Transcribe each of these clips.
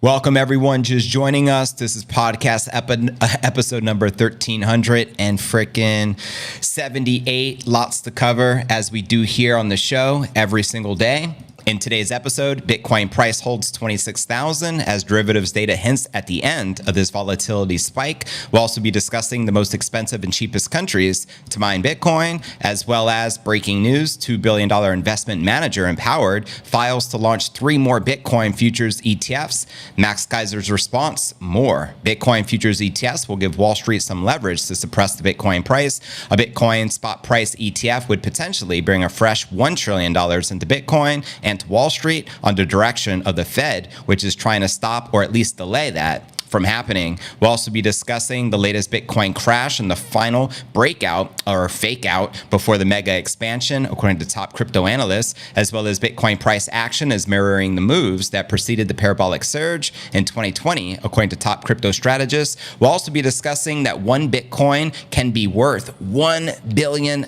Welcome, everyone just joining us. This is podcast episode number 1300 and frickin' 78. Lots to cover as we do here on the show every single day. In today's episode, Bitcoin price holds 26,000 as derivatives data hints at the end of this volatility spike. We'll also be discussing the most expensive and cheapest countries to mine Bitcoin, as well as breaking news, $2 billion investment manager Empowered files to launch 3 more Bitcoin futures ETFs. Max Keiser's response, more. Bitcoin futures ETFs will give Wall Street some leverage to suppress the Bitcoin price. A Bitcoin spot price ETF would potentially bring a fresh $1 trillion into Bitcoin and to Wall Street under direction of the Fed, which is trying to stop or at least delay that from happening. We'll also be discussing the latest Bitcoin crash and the final breakout or fake out before the mega expansion, according to top crypto analysts, as well as Bitcoin price action is mirroring the moves that preceded the parabolic surge in 2020, according to top crypto strategists. We'll also be discussing that one Bitcoin can be worth $1 billion,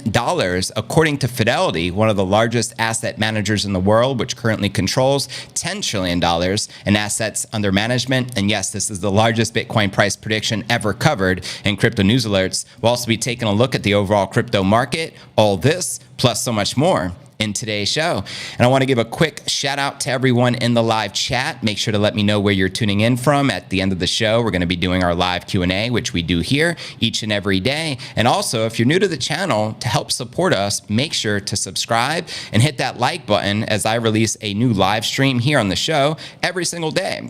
according to Fidelity, one of the largest asset managers in the world, which currently controls $10 trillion in assets under management. And yes, this is the largest Bitcoin price prediction ever covered in Crypto News Alerts. We'll also be taking a look at the overall crypto market, all this, plus so much more in today's show. And I want to give a quick shout out to everyone in the live chat. Make sure to let me know where you're tuning in from. At the end of the show, we're going to be doing our live Q&A, which we do here each and every day. And also, if you're new to the channel, to help support us, make sure to subscribe and hit that like button as I release a new live stream here on the show every single day,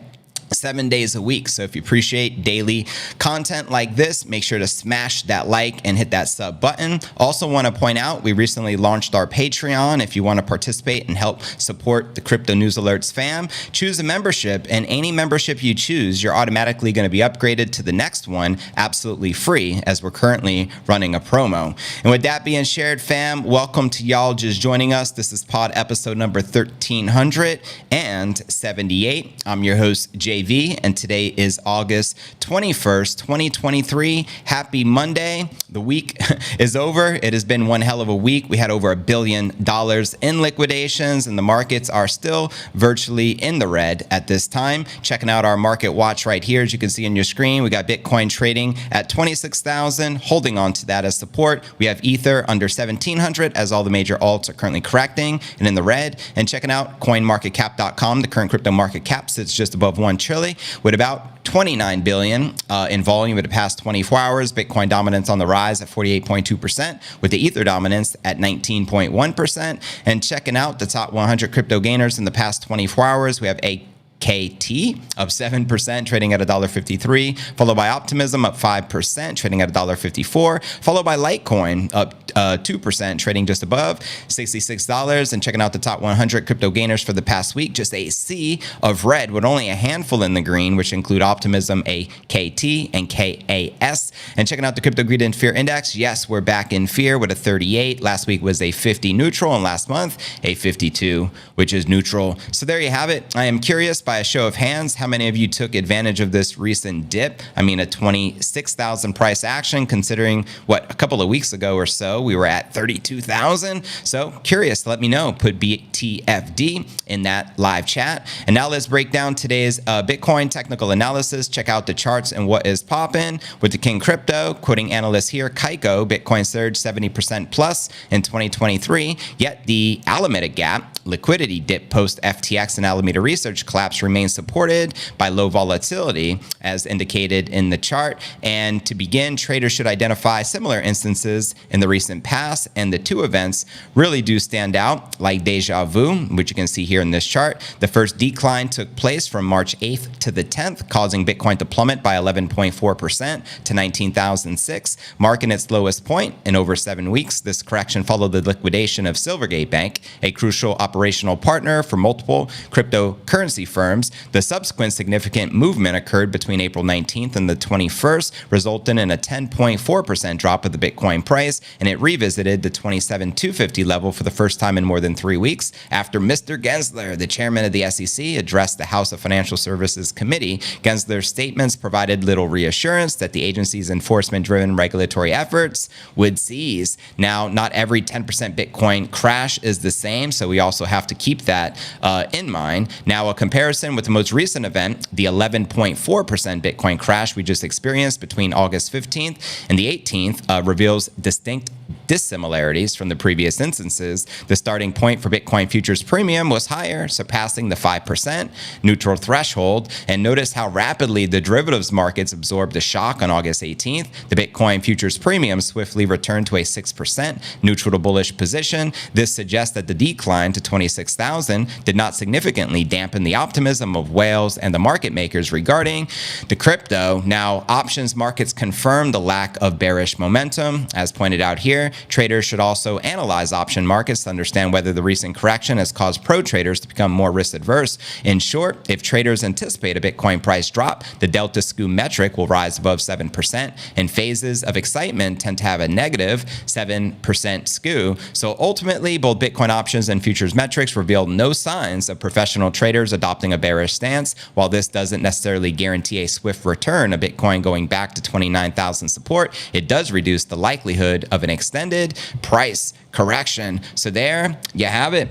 7 days a week. So if you appreciate daily content like this, make sure to smash that like and hit that sub button. Also want to point out, we recently launched our Patreon. If you want to participate and help support the Crypto News Alerts fam, choose a membership, and any membership you choose, you're automatically going to be upgraded to the next one absolutely free, as we're currently running a promo. And with that being shared, fam, welcome to y'all just joining us. This is pod episode number 1378. I'm your host, JV, and today is August 21st, 2023. Happy Monday. The week is over. It has been one hell of a week. We had over $1 billion in liquidations, and the markets are still virtually in the red at this time. Checking out our market watch right here. As you can see on your screen, we got Bitcoin trading at 26,000, holding on to that as support. We have Ether under 1,700 as all the major alts are currently correcting and in the red. And checking out coinmarketcap.com, the current crypto market cap sits just above 1 trillion with about 29 billion in volume in the past 24 hours. Bitcoin dominance on the rise at 48.2%, with the Ether dominance at 19.1%. And checking out the top 100 crypto gainers in the past 24 hours, we have KT up 7%, trading at $1.53, followed by Optimism up 5%, trading at $1.54, followed by Litecoin up 2%, trading just above $66. And checking out the top 100 crypto gainers for the past week, just a sea of red with only a handful in the green, which include Optimism, AKT, and KAS. And checking out the Crypto Greed and Fear Index, yes, we're back in fear with a 38. Last week was a 50 neutral, and last month a 52, which is neutral. So there you have it. I am curious, by a show of hands, how many of you took advantage of this recent dip? I mean, a 26,000 price action, considering what, a couple of weeks ago or so, we were at 32,000. So curious, let me know. Put BTFD in that live chat. And now let's break down today's Bitcoin technical analysis. Check out the charts and what is popping with the King Crypto, quoting analyst here, Kaiko, Bitcoin surged 70% plus in 2023, yet the Alameda Gap liquidity dip post FTX and Alameda Research collapse remains supported by low volatility, as indicated in the chart. And to begin, traders should identify similar instances in the recent past, and the two events really do stand out like deja vu, which you can see here in this chart. The first decline took place from March 8th to the 10th, causing Bitcoin to plummet by 11.4% to 19,006, marking its lowest point in over 7 weeks. This correction followed the liquidation of Silvergate Bank, a crucial operational partner for multiple cryptocurrency firms. The subsequent significant movement occurred between April 19th and the 21st, resulting in a 10.4% drop of the Bitcoin price, and it revisited the 27,250 level for the first time in more than 3 weeks after Mr. Gensler, the chairman of the SEC, addressed the House of Financial Services Committee. Gensler's statements provided little reassurance that the agency's enforcement-driven regulatory efforts would cease. Now, not every 10% Bitcoin crash is the same, so we also have to keep that in mind. Now, a comparison comparison with the most recent event, the 11.4% Bitcoin crash we just experienced between August 15th and the 18th reveals distinct dissimilarities from the previous instances. The starting point for Bitcoin futures premium was higher, surpassing the 5% neutral threshold. And notice how rapidly the derivatives markets absorbed the shock on August 18th. The Bitcoin futures premium swiftly returned to a 6% neutral to bullish position. This suggests that the decline to 26,000 did not significantly dampen the optimism of whales and the market makers regarding the crypto. Now, options markets confirm the lack of bearish momentum. As pointed out here, traders should also analyze option markets to understand whether the recent correction has caused pro traders to become more risk adverse. In short, if traders anticipate a Bitcoin price drop, the delta skew metric will rise above 7%, and phases of excitement tend to have a negative 7% skew. So ultimately, both Bitcoin options and futures metrics reveal no signs of professional traders adopting a bearish stance. While this doesn't necessarily guarantee a swift return of Bitcoin going back to 29,000 support, it does reduce the likelihood of an extended price correction. So there you have it.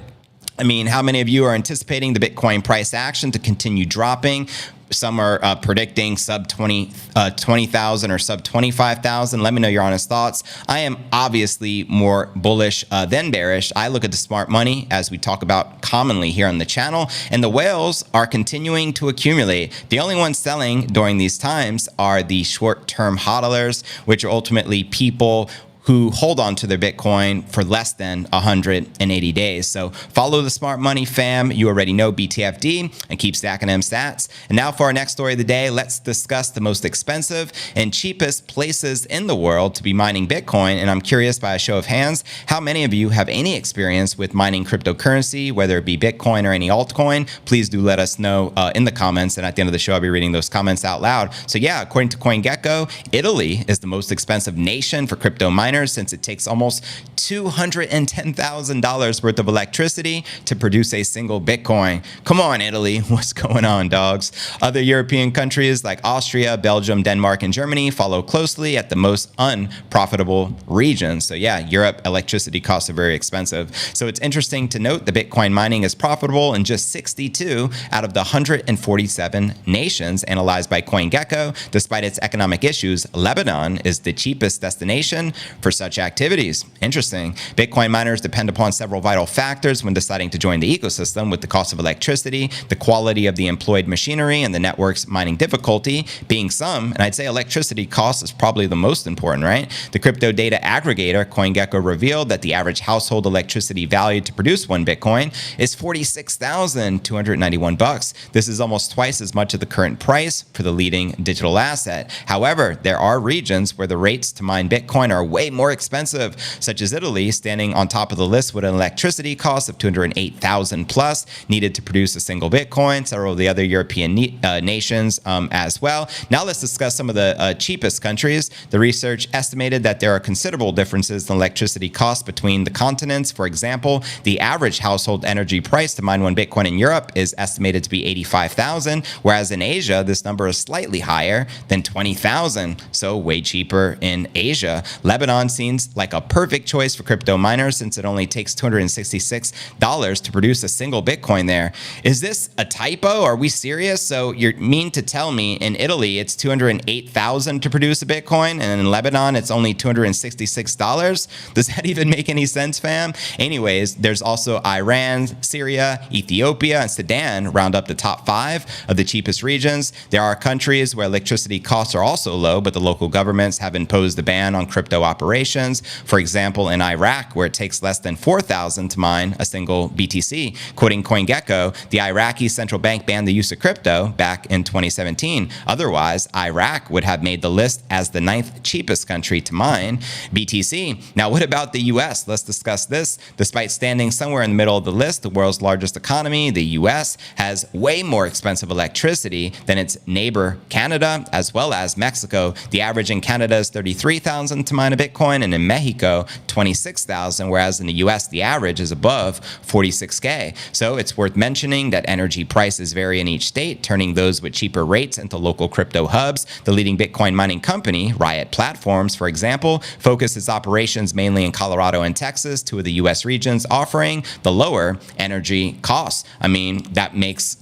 I mean, how many of you are anticipating the Bitcoin price action to continue dropping? Some are predicting sub 20,000 or sub 25,000. Let me know your honest thoughts. I am obviously more bullish than bearish. I look at the smart money, as we talk about commonly here on the channel, and the whales are continuing to accumulate. The only ones selling during these times are the short-term hodlers, which are ultimately people who hold on to their Bitcoin for less than 180 days. So follow the smart money fam. You already know BTFD, and keep stacking them stats. And now for our next story of the day, let's discuss the most expensive and cheapest places in the world to be mining Bitcoin. And I'm curious, by a show of hands, how many of you have any experience with mining cryptocurrency, whether it be Bitcoin or any altcoin? Please do let us know in the comments. And at the end of the show, I'll be reading those comments out loud. So yeah, according to CoinGecko, Italy is the most expensive nation for crypto miners, since it takes almost $210,000 worth of electricity to produce a single Bitcoin. Come on, Italy. What's going on, dogs? Other European countries like Austria, Belgium, Denmark, and Germany follow closely at the most unprofitable regions. So yeah, Europe, electricity costs are very expensive. So it's interesting to note that Bitcoin mining is profitable in just 62 out of the 147 nations analyzed by CoinGecko. Despite its economic issues, Lebanon is the cheapest destination for such activities. Interesting. Bitcoin miners depend upon several vital factors when deciding to join the ecosystem, with the cost of electricity, the quality of the employed machinery, and the network's mining difficulty being some. And I'd say electricity cost is probably the most important, right? The crypto data aggregator CoinGecko revealed that the average household electricity value to produce one Bitcoin is $46,291. This is almost twice as much as the current price for the leading digital asset. However, there are regions where the rates to mine Bitcoin are way more expensive, such as Italy, standing on top of the list with an electricity cost of $208,000 plus needed to produce a single Bitcoin. Several of the other European nations as well. Now let's discuss some of the cheapest countries. The research estimated that there are considerable differences in electricity costs between the continents. For example, the average household energy price to mine one Bitcoin in Europe is estimated to be $85,000, whereas in Asia, this number is slightly higher than $20,000, so way cheaper in Asia. Lebanon seems like a perfect choice for crypto miners, since it only takes $266 to produce a single Bitcoin there. Is this a typo? Are we serious? So you mean to tell me in Italy it's $208,000 to produce a Bitcoin, and in Lebanon it's only $266? Does that even make any sense, fam? Anyways, there's also Iran, Syria, Ethiopia, and Sudan round up the top 5 of the cheapest regions. There are countries where electricity costs are also low, but the local governments have imposed a ban on crypto operations. For example, in Iraq, where it takes less than $4,000 to mine a single BTC. Quoting CoinGecko, the Iraqi central bank banned the use of crypto back in 2017. Otherwise, Iraq would have made the list as the 9th cheapest country to mine BTC. Now, what about the US? Let's discuss this. Despite standing somewhere in the middle of the list, the world's largest economy, the US, has way more expensive electricity than its neighbor Canada, as well as Mexico. The average in Canada is $33,000 to mine a Bitcoin. Bitcoin, and in Mexico, 26,000, whereas in the US, the average is above 46K. So it's worth mentioning that energy prices vary in each state, turning those with cheaper rates into local crypto hubs. The leading Bitcoin mining company, Riot Platforms, for example, focuses its operations mainly in Colorado and Texas, two of the US regions offering the lower energy costs. I mean, that makes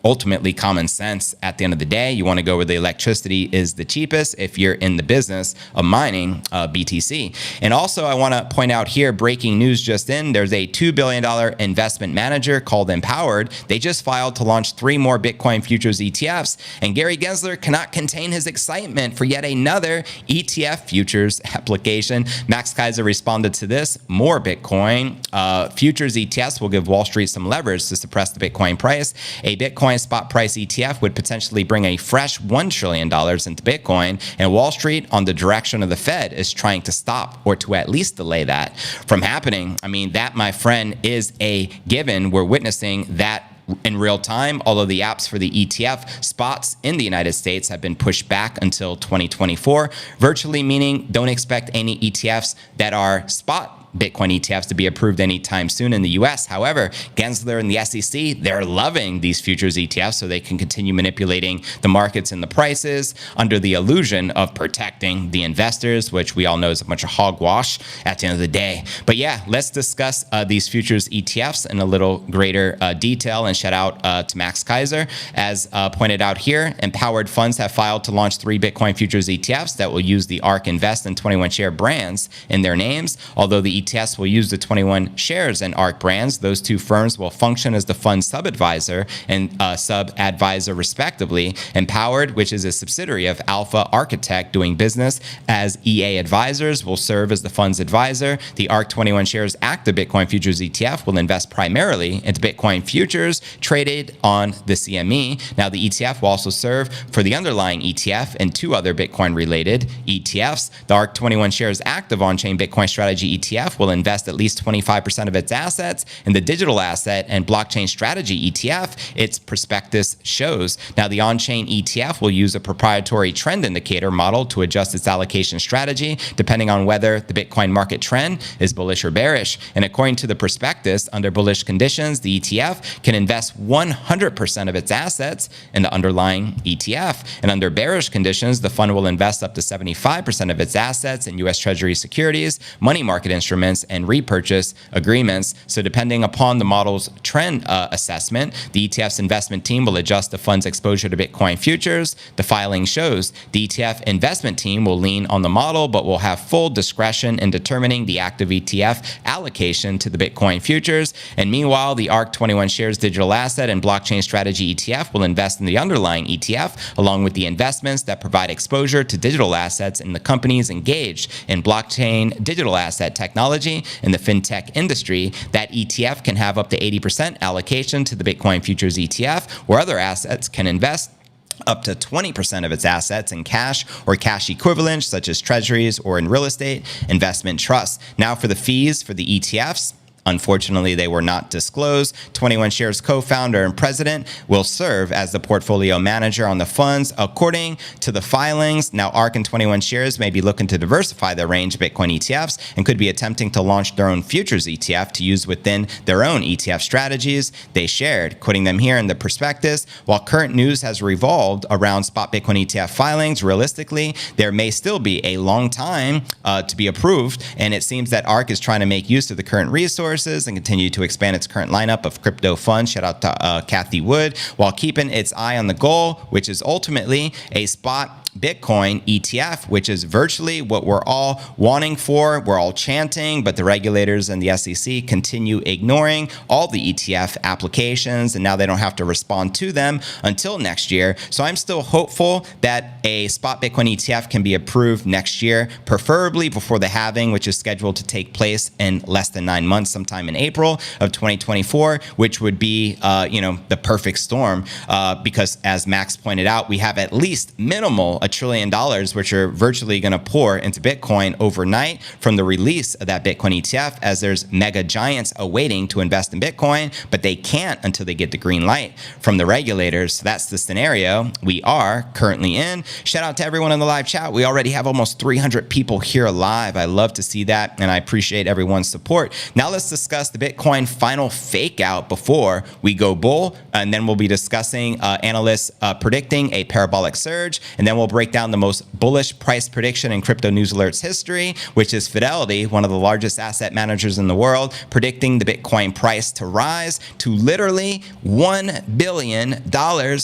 ultimately common sense at the end of the day. You want to go where the electricity is the cheapest if you're in the business of mining BTC. And also, I want to point out here, breaking news just in, there's a $2 billion investment manager called Empowered. They just filed to launch 3 more Bitcoin futures ETFs. And Gary Gensler cannot contain his excitement for yet another ETF futures application. Max Keiser responded to this. More Bitcoin futures ETFs will give Wall Street some leverage to suppress the Bitcoin price. A Bitcoin spot price ETF would potentially bring a fresh $1 trillion into Bitcoin, and Wall Street, on the direction of the Fed, is trying to stop or to at least delay that from happening. I mean, that, my friend, is a given. We're witnessing that in real time, although the apps for the ETF spots in the United States have been pushed back until 2024, virtually meaning don't expect any ETFs that are spot Bitcoin ETFs to be approved anytime soon in the US. However, Gensler and the SEC, they're loving these futures ETFs so they can continue manipulating the markets and the prices under the illusion of protecting the investors, which we all know is a bunch of hogwash at the end of the day. But yeah, let's discuss these futures ETFs in a little greater detail, and shout out to Max Keiser. As pointed out here, Empowered Funds have filed to launch 3 Bitcoin futures ETFs that will use the ARK Invest and 21 Share brands in their names. Although the ETFs will use the 21 Shares and ARK brands, those 2 firms will function as the fund sub-advisor and sub-advisor respectively. Empowered, which is a subsidiary of Alpha Architect doing business as EA Advisors, will serve as the fund's advisor. The ARK 21 Shares active Bitcoin futures ETF will invest primarily into Bitcoin futures traded on the CME. Now, the ETF will also serve for the underlying ETF and 2 other Bitcoin-related ETFs. The ARK 21 Shares active on-chain Bitcoin strategy ETF will invest at least 25% of its assets in the digital asset and blockchain strategy ETF, its prospectus shows. Now, the on-chain ETF will use a proprietary trend indicator model to adjust its allocation strategy depending on whether the Bitcoin market trend is bullish or bearish. And according to the prospectus, under bullish conditions, the ETF can invest 100% of its assets in the underlying ETF. And under bearish conditions, the fund will invest up to 75% of its assets in U.S. Treasury securities, money market instruments, and repurchase agreements. So depending upon the model's trend assessment, the ETF's investment team will adjust the fund's exposure to Bitcoin futures. The filing shows the ETF investment team will lean on the model, but will have full discretion in determining the active ETF allocation to the Bitcoin futures. And meanwhile, the ARK 21 Shares digital asset and blockchain strategy ETF will invest in the underlying ETF, along with the investments that provide exposure to digital assets in the companies engaged in blockchain digital asset technology in the fintech industry. That ETF can have up to 80% allocation to the Bitcoin futures ETF, where other assets can invest up to 20% of its assets in cash or cash equivalents, such as treasuries or in real estate investment trusts. Now, for the fees for the ETFs, unfortunately, they were not disclosed. 21 Shares co-founder and president will serve as the portfolio manager on the funds, according to the filings. Now, ARK and 21 Shares may be looking to diversify their range of Bitcoin ETFs and could be attempting to launch their own futures ETF to use within their own ETF strategies. They shared, quoting them here in the prospectus, while current news has revolved around spot Bitcoin ETF filings, realistically, there may still be a long time to be approved, and it seems that ARK is trying to make use of the current resources and continue to expand its current lineup of crypto funds. Shout out to Kathy Wood, while keeping its eye on the goal, which is ultimately a spot Bitcoin ETF, which is virtually what we're all wanting for. We're all chanting, but the regulators and the SEC continue ignoring all the ETF applications, and now they don't have to respond to them until next year. So I'm still hopeful that a spot Bitcoin ETF can be approved next year, preferably before the halving, which is scheduled to take place in less than 9 months, sometime in April of 2024, which would be, the perfect storm, because as Max pointed out, we have at least minimal $1 trillion, which are virtually going to pour into Bitcoin overnight from the release of that Bitcoin ETF, as there's mega giants awaiting to invest in Bitcoin, but they can't until they get the green light from the regulators. So that's the scenario we are currently in. Shout out to everyone in the live chat. We already have almost 300 people here live. I love to see that, and I appreciate everyone's support. Now let's discuss the Bitcoin final fake out before we go bull, and then we'll be discussing analysts predicting a parabolic surge, and then we'll break down the most bullish price prediction in crypto news alerts history, which is Fidelity, one of the largest asset managers in the world, predicting the Bitcoin price to rise to literally $1 billion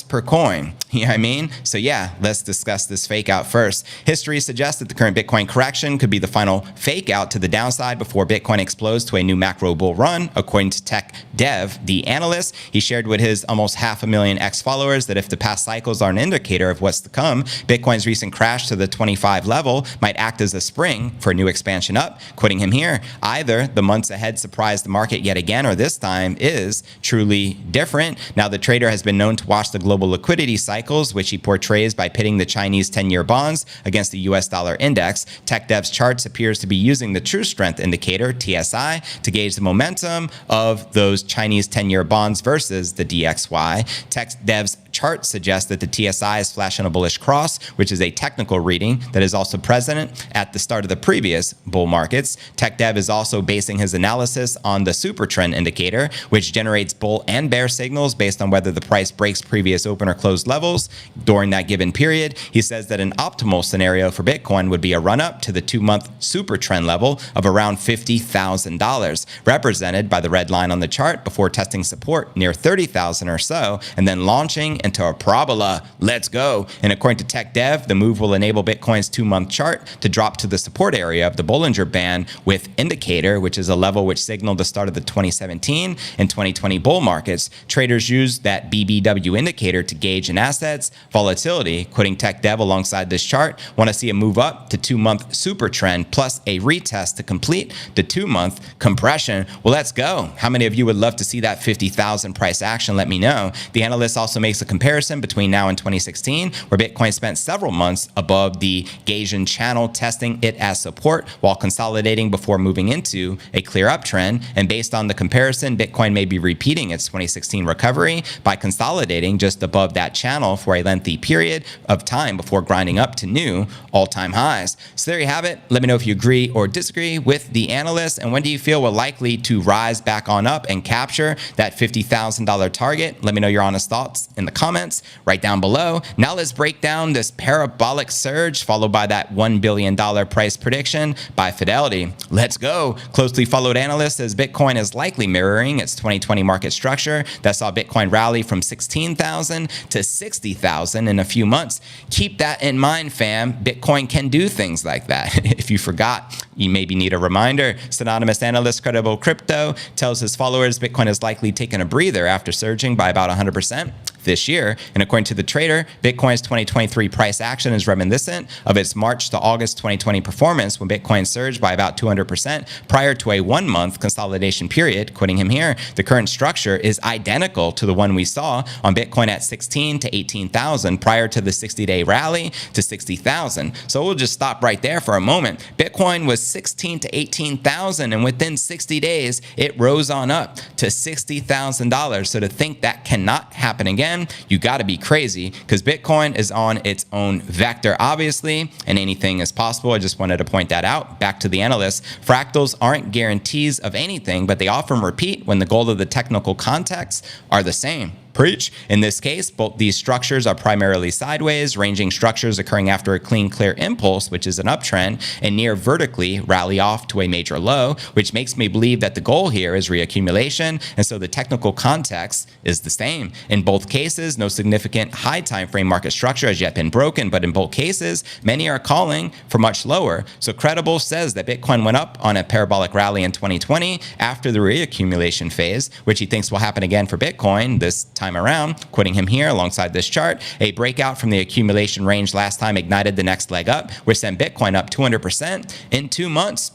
per coin. You know what I mean? So yeah, let's discuss this fake out first. History suggests that the current Bitcoin correction could be the final fake out to the downside before Bitcoin explodes to a new macro bull run, according to Tech Dev, the analyst. He shared with his almost 500,000 ex-followers that if the past cycles are an indicator of what's to come, Bitcoin's recent crash to the 25 level might act as a spring for a new expansion up. Quoting him here, either the months ahead surprise the market yet again, or this time is truly different. Now, the trader has been known to watch the global liquidity cycles, which he portrays by pitting the Chinese 10-year bonds against the US dollar index. TechDev's charts appears to be using the true strength indicator, TSI, to gauge the momentum of those Chinese 10-year bonds versus the DXY. TechDev's chart suggests that the TSI is flashing a bullish cross, which is a technical reading that is also present at the start of the previous bull markets. TechDev is also basing his analysis on the super trend indicator, which generates bull and bear signals based on whether the price breaks previous open or closed levels during that given period. He says that an optimal scenario for Bitcoin would be a run up to the 2-month super trend level of around $50,000, represented by the red line on the chart, before testing support near 30,000 or so, and then launching into a parabola. Let's go. And according to TechDev, the move will enable Bitcoin's 2-month chart to drop to the support area of the Bollinger Band with indicator, which is a level which signaled the start of the 2017 and 2020 bull markets. Traders use that BBW indicator to gauge an asset's volatility. Quoting TechDev, alongside this chart, want to see a move up to 2-month super trend plus a retest to complete the 2-month compression. Well, let's go. How many of you would love to see that 50,000 price action? Let me know. The analyst also makes a comparison between now and 2016, where Bitcoin spent several months above the Gaussian channel, testing it as support while consolidating before moving into a clear uptrend. And based on the comparison, Bitcoin may be repeating its 2016 recovery by consolidating just above that channel for a lengthy period of time before grinding up to new all-time highs. So there you have it. Let me know if you agree or disagree with the analyst, and when do you feel we're likely to rise back on up and capture that $50,000 target? Let me know your honest thoughts in the comments right down below. Now let's break down this parabolic surge followed by that $1 billion price prediction by Fidelity. Let's go. Closely followed analyst says Bitcoin is likely mirroring its 2020 market structure that saw Bitcoin rally from 16,000 to 60,000 in a few months. Keep that in mind, fam. Bitcoin can do things like that. If you forgot, you maybe need a reminder. Synonymous analyst Credible Crypto tells his followers Bitcoin is likely taking a breather after surging by about 100% this year. And according to the trader, Bitcoin's 2023 price action is reminiscent of its March to August 2020 performance, when Bitcoin surged by about 200% prior to a 1-month consolidation period. Quoting him here, the current structure is identical to the one we saw on Bitcoin at 16 to 18,000 prior to the 60-day rally to 60,000. So we'll just stop right there for a moment. Bitcoin was 16 to 18,000, and within 60 days, it rose on up to $60,000. So to think that cannot happen again, you got to be crazy, because Bitcoin is on its own vector, obviously, and anything is possible. I just wanted to point that out. Back to the analysts. Fractals aren't guarantees of anything, but they often repeat when the goal of the technical contexts are the same. Preach. In this case, both these structures are primarily sideways, ranging structures occurring after a clean, clear impulse, which is an uptrend, and near vertically rally off to a major low, which makes me believe that the goal here is reaccumulation, and so the technical context is the same. In both cases, no significant high time frame market structure has yet been broken, but in both cases, many are calling for much lower. So Credible says that Bitcoin went up on a parabolic rally in 2020 after the reaccumulation phase, which he thinks will happen again for Bitcoin this time around. Quoting him here alongside this chart, a breakout from the accumulation range last time ignited the next leg up, which sent Bitcoin up 200% in 2 months.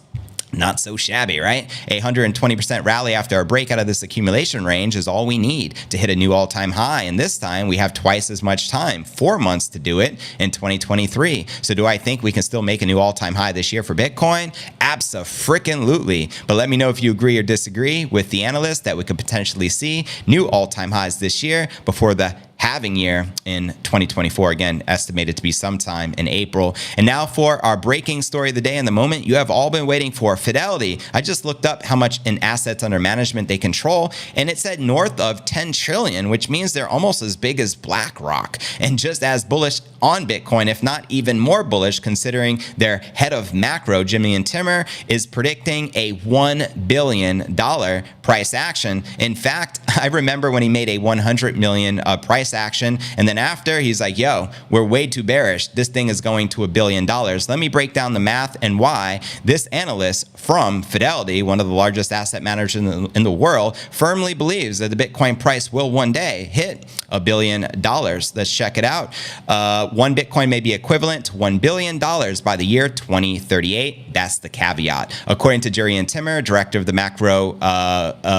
Not so shabby, right? A 120% rally after a break out of this accumulation range is all we need to hit a new all-time high. And this time we have twice as much time, 4 months to do it in 2023. So do I think we can still make a new all-time high this year for Bitcoin? Abso-frickin-lutely. But let me know if you agree or disagree with the analyst that we could potentially see new all-time highs this year before the halving year in 2024, again, estimated to be sometime in April. And now for our breaking story of the day and the moment you have all been waiting for, Fidelity. I just looked up how much in assets under management they control, and it said north of 10 trillion, which means they're almost as big as BlackRock and just as bullish on Bitcoin, if not even more bullish, considering their head of macro, Jurrien Timmer, is predicting a $1 billion price action. In fact, I remember when he made a 100 million price action, and then after he's like, yo, we're way too bearish, this thing is going to $1 billion. Let me break down the math and why this analyst from Fidelity, one of the largest asset managers in the world, firmly believes that the Bitcoin price will one day hit $1 billion. Let's check it out. One Bitcoin may be equivalent to $1 billion by the year 2038. That's the caveat. According to Jurrien Timmer, director of the macro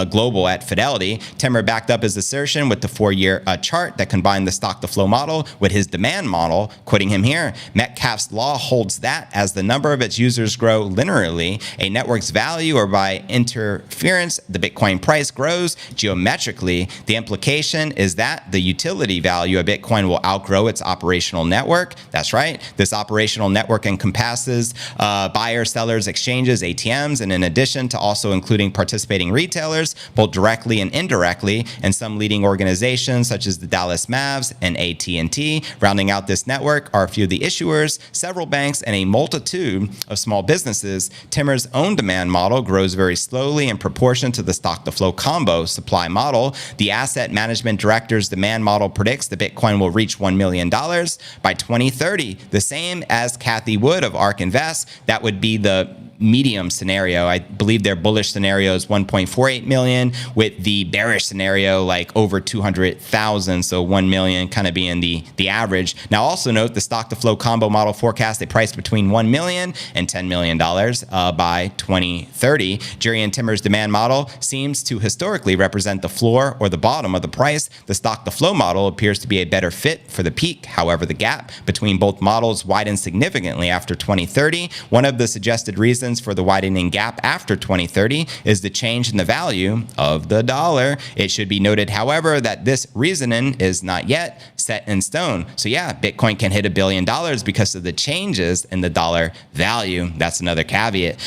global at Fidelity, Timmer backed up his assertion with the 4-year chart that combined the stock-to-flow model with his demand model. Quoting him here, Metcalfe's law holds that as the number of its users grow linearly, a network's value, or by interference, the Bitcoin price grows geometrically. The implication is that the utility value of Bitcoin will outgrow its operational network. That's right. This operational network encompasses buyers, sellers, exchanges, ATMs, and in addition to also including participating retailers, both directly and indirectly, and some leading organizations such as the Dallas Mavs and AT&T. Rounding out this network are a few of the issuers, several banks, and a multitude of small businesses. Timmer's own demand model grows very slowly in proportion to the stock-to-flow combo supply model. The asset management director's demand model predicts that Bitcoin will reach $1 million by 2030, the same as Cathie Wood of ARK Invest. That would be the medium scenario. I believe their bullish scenario is 1.48 million, with the bearish scenario like over 200,000, so 1 million kind of being the average. Now also note the stock to flow combo model forecast a price between 1 million and $10 million by 2030. Jurrien Timmer's demand model seems to historically represent the floor or the bottom of the price. The stock to flow model appears to be a better fit for the peak. However, the gap between both models widens significantly after 2030. One of the suggested reasons for the widening gap after 2030 is the change in the value of the dollar. It should be noted, however, that this reasoning is not yet set in stone. So yeah, Bitcoin can hit $1 billion because of the changes in the dollar value. That's another caveat.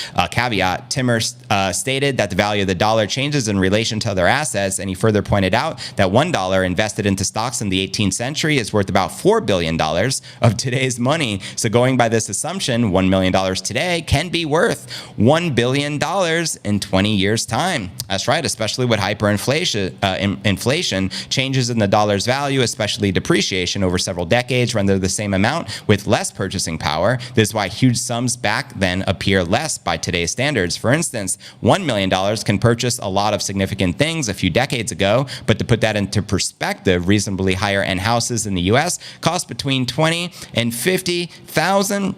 Timmer stated that the value of the dollar changes in relation to other assets, and he further pointed out that $1 invested into stocks in the 18th century is worth about $4 billion of today's money. So going by this assumption, $1 million today can be worth $1 billion in 20 years' time. That's right, especially with hyperinflation, inflation, changes in the dollar's value, especially depreciation over several decades, render the same amount with less purchasing power. This is why huge sums back then appear less by today's standards. For instance, $1 million can purchase a lot of significant things a few decades ago, but to put that into perspective, reasonably higher end houses in the US cost between $20,000 and $50,000.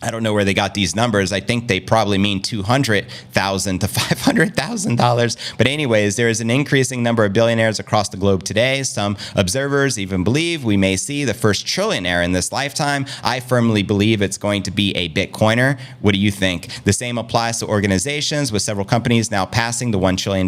I don't know where they got these numbers. I think they probably mean $200,000 to $500,000. But anyways, there is an increasing number of billionaires across the globe today. Some observers even believe we may see the first trillionaire in this lifetime. I firmly believe it's going to be a Bitcoiner. What do you think? The same applies to organizations, with several companies now passing the $1 trillion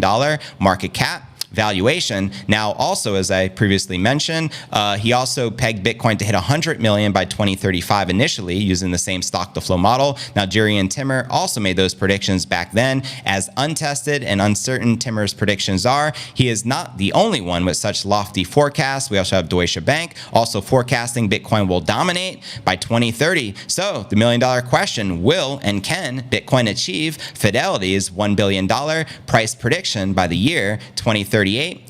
market cap valuation. Now, also, as I previously mentioned, he also pegged Bitcoin to hit 100 million by 2035 initially, using the same stock to flow model. Now, Jurrien Timmer also made those predictions back then. As untested and uncertain Timmer's predictions are, he is not the only one with such lofty forecasts. We also have Deutsche Bank also forecasting Bitcoin will dominate by 2030. So the $1 million question, will and can Bitcoin achieve Fidelity's $1 billion price prediction by the year 2038?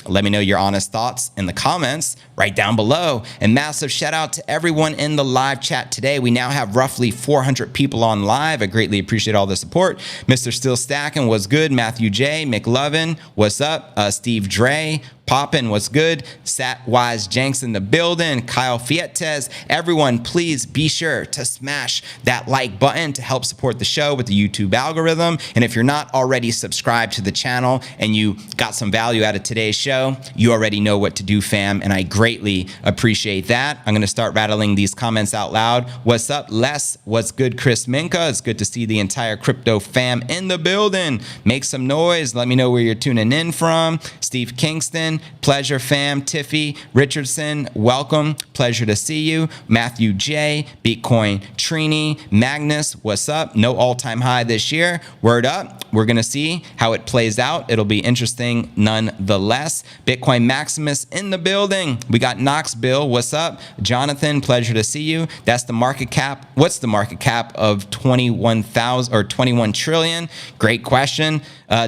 Let me know your honest thoughts in the comments right down below. And massive shout out to everyone in the live chat today. We now have roughly 400 people on live. I greatly appreciate all the support. Mr. Still Stacking, what's good? Matthew J, McLovin, what's up? Steve Dre, Poppin', what's good? Satwise Jenks in the building. Kyle Fietes. Everyone, please be sure to smash that like button to help support the show with the YouTube algorithm. And if you're not already subscribed to the channel and you got some value out of today's show, you already know what to do, fam. And I greatly appreciate that. I'm going to start rattling these comments out loud. What's up, Les? What's good, Chris Minka? It's good to see the entire crypto fam in the building. Make some noise. Let me know where you're tuning in from. Steve Kingston. Pleasure, fam. Tiffy Richardson, welcome. Pleasure to see you. Matthew J, Bitcoin Trini, Magnus, what's up? No all-time high this year. Word up. We're going to see how it plays out. It'll be interesting nonetheless. Bitcoin Maximus in the building. We got Knox Bill, what's up? Jonathan, pleasure to see you. That's the market cap. What's the market cap of 21,000 or 21 trillion? Great question.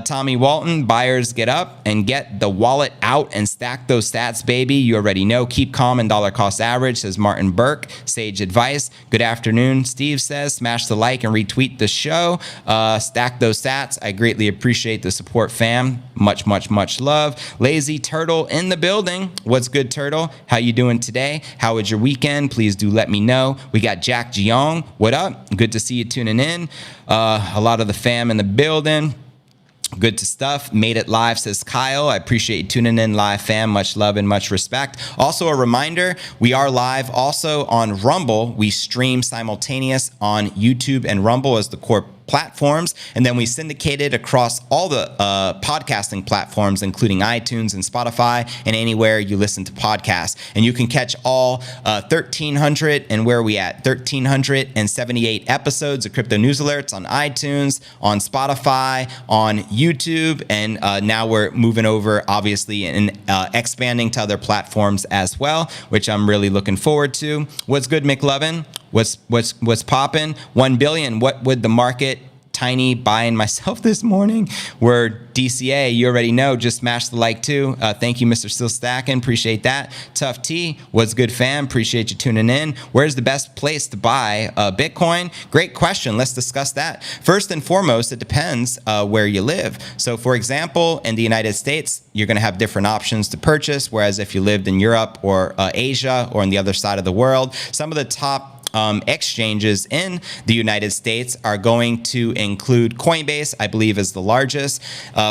Tommy Walton, buyers get up and get the wallet out and stack those stats, baby. You already know. Keep calm and dollar cost average, says Martin Burke. Sage advice. Good afternoon, Steve says. Smash the like and retweet the show. Stack those stats. I greatly appreciate the support, fam. Much, much, much love. Lazy Turtle in the building. What's good, Turtle? How you doing today? How was your weekend? Please do let me know. We got Jack Jiong. What up? Good to see you tuning in. A lot of the fam in the building. Good to stuff. Made it live, says Kyle. I appreciate you tuning in live, fam. Much love and much respect. Also, a reminder, we are live also on Rumble. We stream simultaneous on YouTube and Rumble as the core platforms, and then we syndicate it across all the podcasting platforms, including iTunes and Spotify and anywhere you listen to podcasts. And you can catch all 1,300 and where are we at? 1,378 episodes of Crypto News Alerts on iTunes, on Spotify, on YouTube, and now we're moving over, obviously, and expanding to other platforms as well, which I'm really looking forward to. What's good, McLovin? What's poppin'? 1 billion. What would the market tiny buying myself this morning? We're DCA. You already know. Just smash the like too. Thank you, Mr. Still Stacking. Appreciate that. Tough T. What's good, fam? Appreciate you tuning in. Where's the best place to buy Bitcoin? Great question. Let's discuss that. First and foremost, it depends where you live. So, for example, in the United States, you're going to have different options to purchase. Whereas if you lived in Europe or Asia or on the other side of the world, some of the top exchanges in the United States are going to include Coinbase, I believe, is the largest.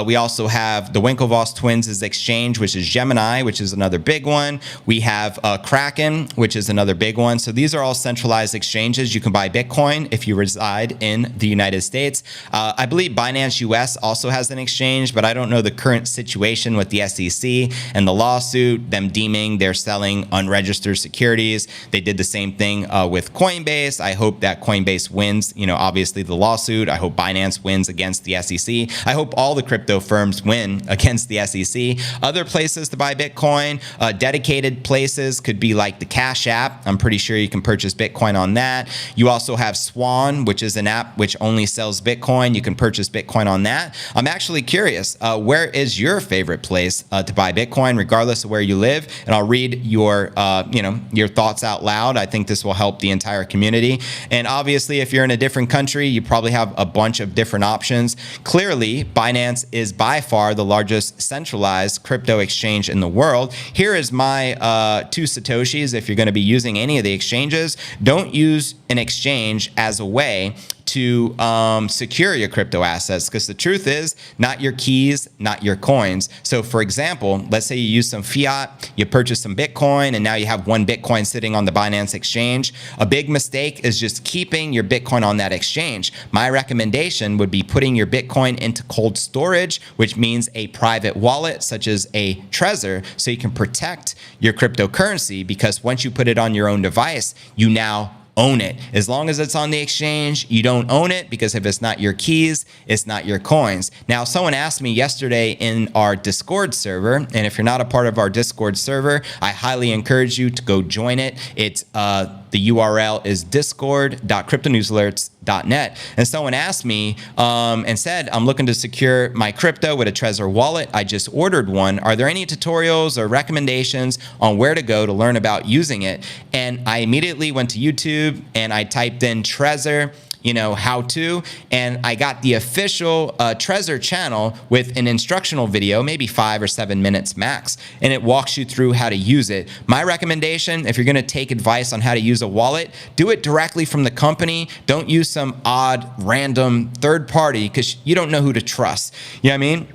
We also have the Winklevoss Twins' exchange, which is Gemini, which is another big one. We have Kraken, which is another big one. So these are all centralized exchanges. You can buy Bitcoin if you reside in the United States. I believe Binance US also has an exchange, but I don't know the current situation with the SEC and the lawsuit, them deeming they're selling unregistered securities. They did the same thing with Coinbase. I hope that Coinbase wins, obviously the lawsuit. I hope Binance wins against the SEC. I hope all the crypto firms win against the SEC. Other places to buy Bitcoin, dedicated places could be like the Cash App. I'm pretty sure you can purchase Bitcoin on that. You also have Swan, which is an app which only sells Bitcoin. You can purchase Bitcoin on that. I'm actually curious, where is your favorite place to buy Bitcoin, regardless of where you live? And I'll read your, your thoughts out loud. I think this will help the entire community. And obviously, if you're in a different country, you probably have a bunch of different options. Clearly, Binance is by far the largest centralized crypto exchange in the world. Here is my 2 Satoshis. If you're going to be using any of the exchanges, don't use an exchange as a way to secure your crypto assets, because the truth is, not your keys, not your coins. So for example, let's say you use some fiat, you purchase some Bitcoin, and now you have 1 Bitcoin sitting on the Binance exchange. A big mistake is just keeping your Bitcoin on that exchange. My recommendation would be putting your Bitcoin into cold storage, which means a private wallet such as a Trezor, so you can protect your cryptocurrency, because once you put it on your own device, you now own it. As long as it's on the exchange, you don't own it, because if it's not your keys, it's not your coins. Now, someone asked me yesterday in our Discord server, and if you're not a part of our Discord server, I highly encourage you to go join it. It's The URL is discord.cryptonewsalerts.net. And someone asked me and said, I'm looking to secure my crypto with a Trezor wallet. I just ordered one. Are there any tutorials or recommendations on where to go to learn about using it? And I immediately went to YouTube and I typed in Trezor, how to, and I got the official Trezor channel with an instructional video, maybe 5 or 7 minutes max, and it walks you through how to use it. My recommendation, if you're gonna take advice on how to use a wallet, do it directly from the company. Don't use some odd, random third party, because you don't know who to trust. You know what I mean?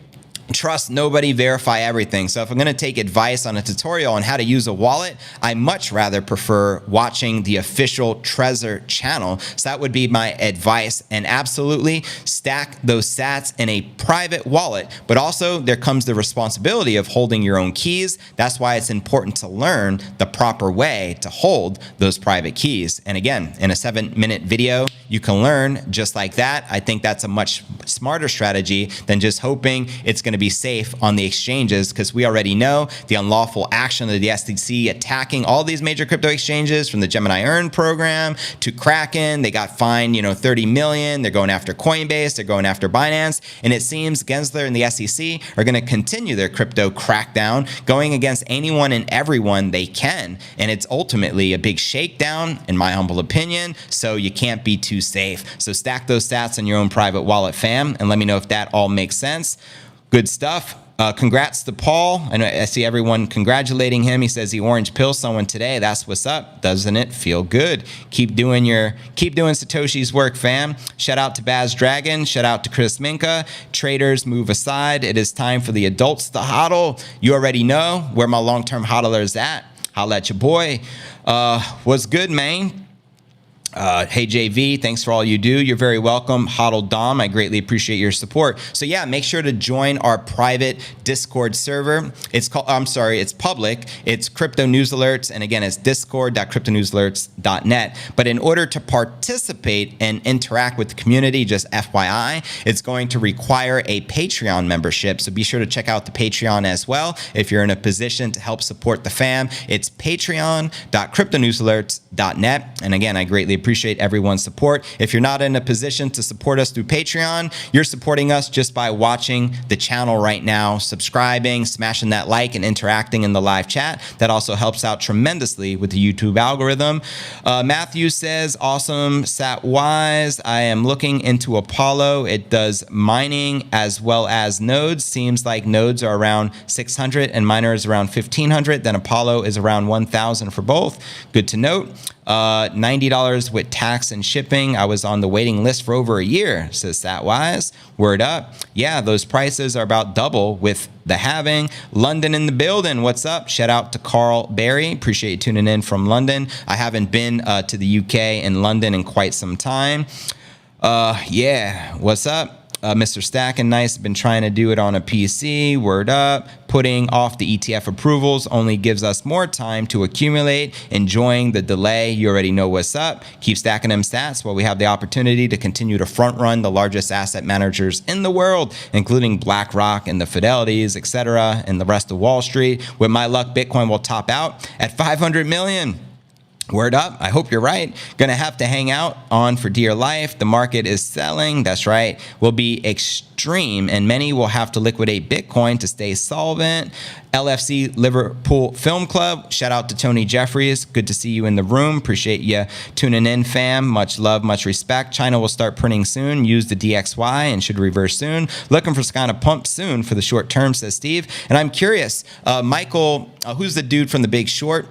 Trust nobody, verify everything. So if I'm going to take advice on a tutorial on how to use a wallet, I much rather prefer watching the official Trezor channel. So that would be my advice. And absolutely stack those sats in a private wallet. But also there comes the responsibility of holding your own keys. That's why it's important to learn the proper way to hold those private keys. And again, in a 7-minute video, you can learn just like that. I think that's a much smarter strategy than just hoping it's going to be safe on the exchanges, because we already know the unlawful action of the SEC attacking all these major crypto exchanges, from the Gemini Earn program to Kraken. They got fined, $30 million. They're going after Coinbase. They're going after Binance. And it seems Gensler and the SEC are going to continue their crypto crackdown, going against anyone and everyone they can. And it's ultimately a big shakedown, in my humble opinion. So you can't be too safe. So stack those stats in your own private wallet, fam, and let me know if that all makes sense. Good stuff. Congrats to Paul. I see everyone congratulating him. He says he orange pilled someone today. That's what's up. Doesn't it feel good? Keep doing Satoshi's work, fam. Shout out to Baz Dragon. Shout out to Chris Minka. Traders, move aside. It is time for the adults to hodl. You already know where my long-term hodlers at. Holla at your boy. What's good, man? Hey JV, thanks for all you do. You're very welcome. Hodl Dom, I greatly appreciate your support. So yeah, make sure to join our private Discord server. It's public. It's Crypto News Alerts, and again, it's discord.cryptonewsalerts.net. But in order to participate and interact with the community, just FYI, it's going to require a Patreon membership. So be sure to check out the Patreon as well if you're in a position to help support the fam. It's patreon.cryptonewsalerts.net. And again, I greatly appreciate everyone's support. If you're not in a position to support us through Patreon, you're supporting us just by watching the channel right now, subscribing, smashing that like, and interacting in the live chat. That also helps out tremendously with the YouTube algorithm. Matthew says, awesome, sat wise. I am looking into Apollo. It does mining as well as nodes. Seems like nodes are around 600 and miners around 1500. Then Apollo is around 1000 for both. Good to note. $90 with tax and shipping. I was on the waiting list for over a year, says Satwise. Word up. Yeah, those prices are about double with the halving. London in the building. What's up? Shout out to Carl Berry. Appreciate you tuning in from London. I haven't been to the UK and London in quite some time. Yeah, what's up? Mr. Stack and Nice have been trying to do it on a PC. Word up. Putting off the ETF approvals only gives us more time to accumulate. Enjoying the delay. You already know what's up. Keep stacking them stats while we have the opportunity to continue to front run the largest asset managers in the world, including BlackRock and the Fidelities, etc., and the rest of Wall Street. With my luck, Bitcoin will top out at 500 million. Word up. I hope you're right. Gonna have to hang out on for dear life. The market is selling. That's right. Will be extreme, and many will have to liquidate Bitcoin to stay solvent. LFC Liverpool Film Club. Shout out to Tony Jeffries. Good to see you in the room. Appreciate you tuning in, fam. Much love, much respect. China will start printing soon. Use the DXY and should reverse soon. Looking for some kind of pump soon for the short term, says Steve. And I'm curious, Michael, who's the dude from The Big Short?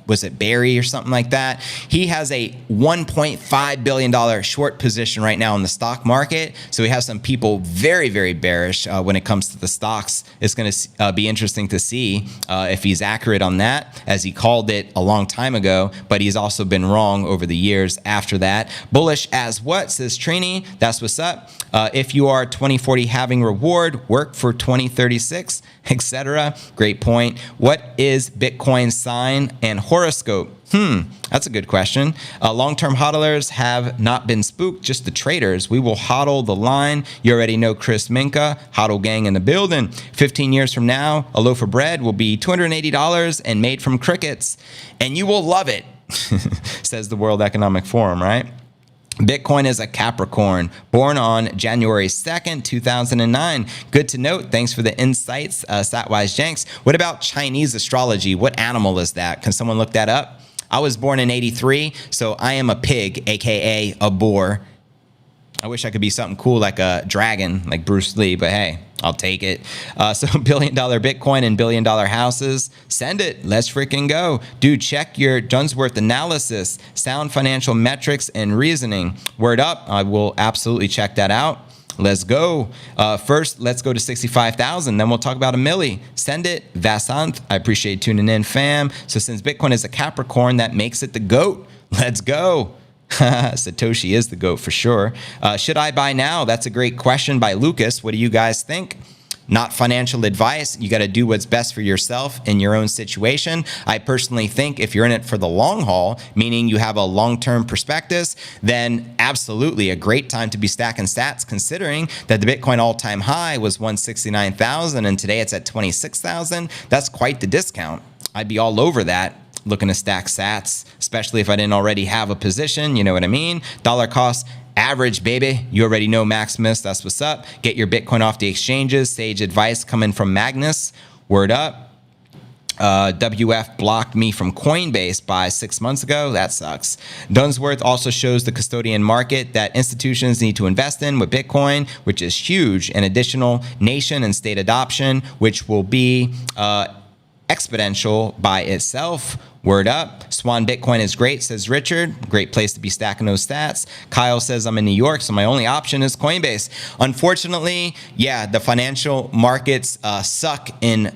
Was it Barry or something like that? He has a $1.5 billion short position right now in the stock market. So we have some people very, very bearish when it comes to the stocks. It's going to be interesting to see if he's accurate on that, as he called it a long time ago, but he's also been wrong over the years after that. Bullish as what, says Trini. That's what's up. If you are 2040 having reward, work for 2036, etc. Great point. What is Bitcoin sign and horoscope? That's a good question. Long-term hodlers have not been spooked, just the traders. We will hodl the line. You already know Chris Minka, hodl gang in the building. 15 years from now, a loaf of bread will be $280 and made from crickets. And you will love it. says the World Economic Forum, right? Bitcoin is a Capricorn, born on January 2nd, 2009. Good to note. Thanks for the insights, Satwise Jenks. What about Chinese astrology? What animal is that? Can someone look that up? I was born in 83, so I am a pig, aka a boar. I wish I could be something cool like a dragon, like Bruce Lee, but hey, I'll take it. So $1 billion Bitcoin and $1 billion houses, send it. Let's freaking go. Dude, check your Dunsworth analysis, sound financial metrics and reasoning. Word up. I will absolutely check that out. Let's go. First, let's go to 65,000. Then we'll talk about a milli. Send it. Vasant, I appreciate tuning in, fam. So since Bitcoin is a Capricorn, that makes it the GOAT. Let's go. Satoshi is the GOAT for sure. Should I buy now? That's a great question by Lucas. What do you guys think? Not financial advice. You got to do what's best for yourself in your own situation. I personally think if you're in it for the long haul, meaning you have a long-term perspective, then absolutely a great time to be stacking sats, considering that the Bitcoin all-time high was 169,000 and today it's at 26,000. That's quite the discount. I'd be all over that, looking to stack sats, especially if I didn't already have a position. You know what I mean? Dollar cost average, baby. You already know Maximus. That's what's up. Get your Bitcoin off the exchanges. Sage advice coming from Magnus. Word up. WF blocked me from Coinbase by 6 months ago. That sucks. Dunsworth also shows the custodian market that institutions need to invest in with Bitcoin, which is huge, and additional nation and state adoption, which will be exponential by itself. Word up. Swan Bitcoin is great, says Richard. Great place to be stacking those stats. Kyle says I'm in New York, so my only option is Coinbase. Unfortunately, yeah, the financial markets suck in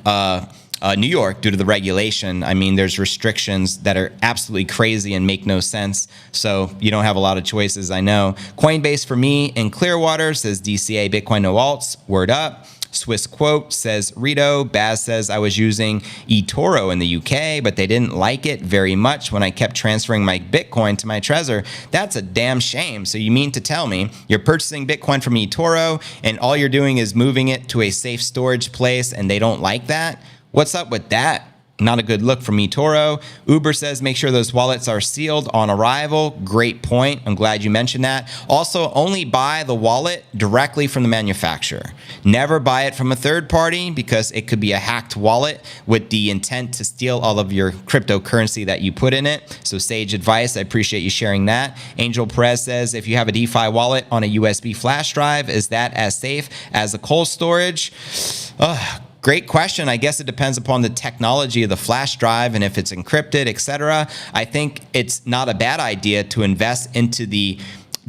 New York due to the regulation. I mean, there's restrictions that are absolutely crazy and make no sense. So you don't have a lot of choices, I know. Coinbase for me in Clearwater, says DCA Bitcoin no alts. Word up. Swiss quote, says Rito. Baz says I was using eToro in the UK, but they didn't like it very much when I kept transferring my Bitcoin to my Trezor. That's a damn shame. So you mean to tell me you're purchasing Bitcoin from eToro and all you're doing is moving it to a safe storage place and they don't like that? What's up with that? Not a good look from eToro. Uber says make sure those wallets are sealed on arrival. Great point. I'm glad you mentioned that. Also, only buy the wallet directly from the manufacturer. Never buy it from a third party because it could be a hacked wallet with the intent to steal all of your cryptocurrency that you put in it. So sage advice. I appreciate you sharing that. Angel Perez says if you have a DeFi wallet on a USB flash drive, is that as safe as a cold storage? Great question. I guess it depends upon the technology of the flash drive and if it's encrypted, etc. I think it's not a bad idea to invest into the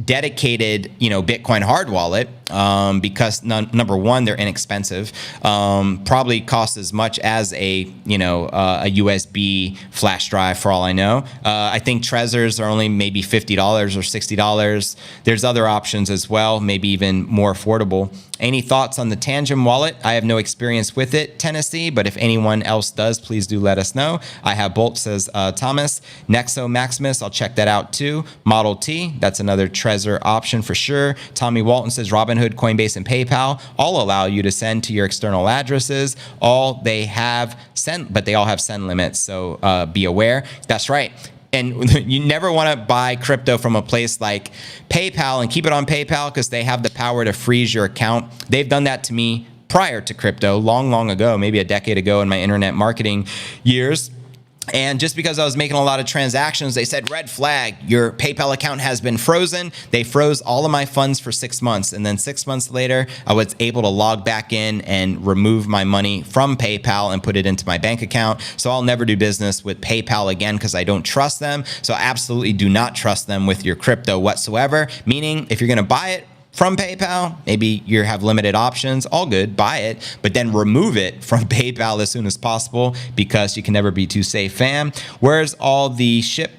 dedicated, Bitcoin hard wallet because number one, they're inexpensive. Probably cost as much as a USB flash drive for all I know. I think Trezors are only maybe $50 or $60. There's other options as well, maybe even more affordable. Any thoughts on the Tangent wallet? I have no experience with it, Tennessee, but if anyone else does, please do let us know. I have Bolt, says Thomas. Nexo Maximus, I'll check that out too. Model T, that's another Trezor option for sure. Tommy Walton says Robinhood, Coinbase, and PayPal all allow you to send to your external addresses. But they all have send limits, so be aware. That's right. And you never want to buy crypto from a place like PayPal and keep it on PayPal because they have the power to freeze your account. They've done that to me prior to crypto, long ago, maybe a decade ago in my internet marketing years. And just because I was making a lot of transactions, they said, red flag, your PayPal account has been frozen. They froze all of my funds for 6 months. And then 6 months later, I was able to log back in and remove my money from PayPal and put it into my bank account. So I'll never do business with PayPal again because I don't trust them. So absolutely do not trust them with your crypto whatsoever. Meaning if you're going to buy it from PayPal, maybe you have limited options, all good, buy it, but then remove it from PayPal as soon as possible because you can never be too safe, fam. Where's all the SHIB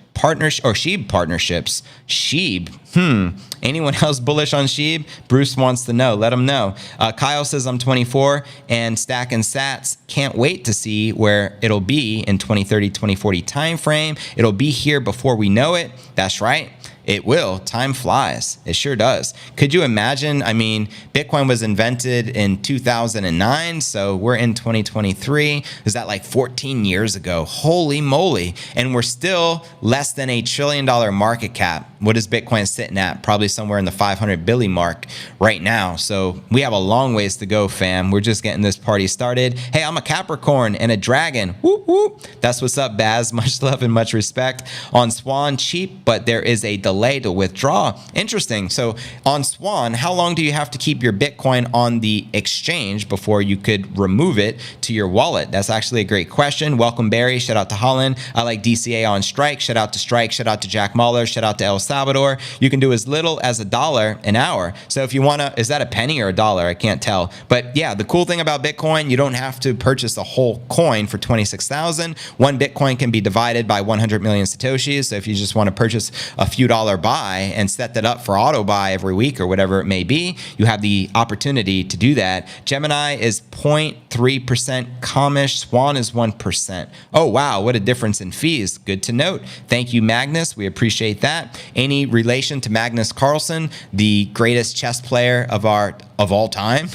partnerships? SHIB, anyone else bullish on SHIB? Bruce wants to know, let him know. Kyle says I'm 24 and stacking sats. Can't wait to see where it'll be in 2030, 2040 timeframe. It'll be here before we know it. That's right. It will. Time flies. It sure does. Could you imagine? I mean, Bitcoin was invented in 2009, so we're in 2023. Is that like 14 years ago? Holy moly. And we're still less than $1 trillion market cap. What is Bitcoin sitting at? Probably somewhere in the 500 billion mark right now. So we have a long ways to go, fam. We're just getting this party started. Hey, I'm a Capricorn and a dragon. Whoop, whoop. That's what's up, Baz. Much love and much respect. On Swan, cheap, but there is a delay to withdraw. Interesting. So on Swan, how long do you have to keep your Bitcoin on the exchange before you could remove it to your wallet? That's actually a great question. Welcome, Barry. Shout out to Holland. I like DCA on Strike. Shout out to Strike. Shout out to Jack Mahler. Shout out to El Salvador. You can do as little as $1 an hour. So if you want to, is that a penny or a dollar? I can't tell. But yeah, the cool thing about Bitcoin, you don't have to purchase a whole coin for 26,000. One Bitcoin can be divided by 100 million Satoshis. So if you just want to purchase a few dollar buy and set that up for auto buy every week or whatever it may be, you have the opportunity to do that. Gemini is 0.3% commish. Swan is 1%. Oh, wow. What a difference in fees. Good to note. Thank you, Magnus. We appreciate that. Any relation to Magnus Carlsen, the greatest chess player of all time,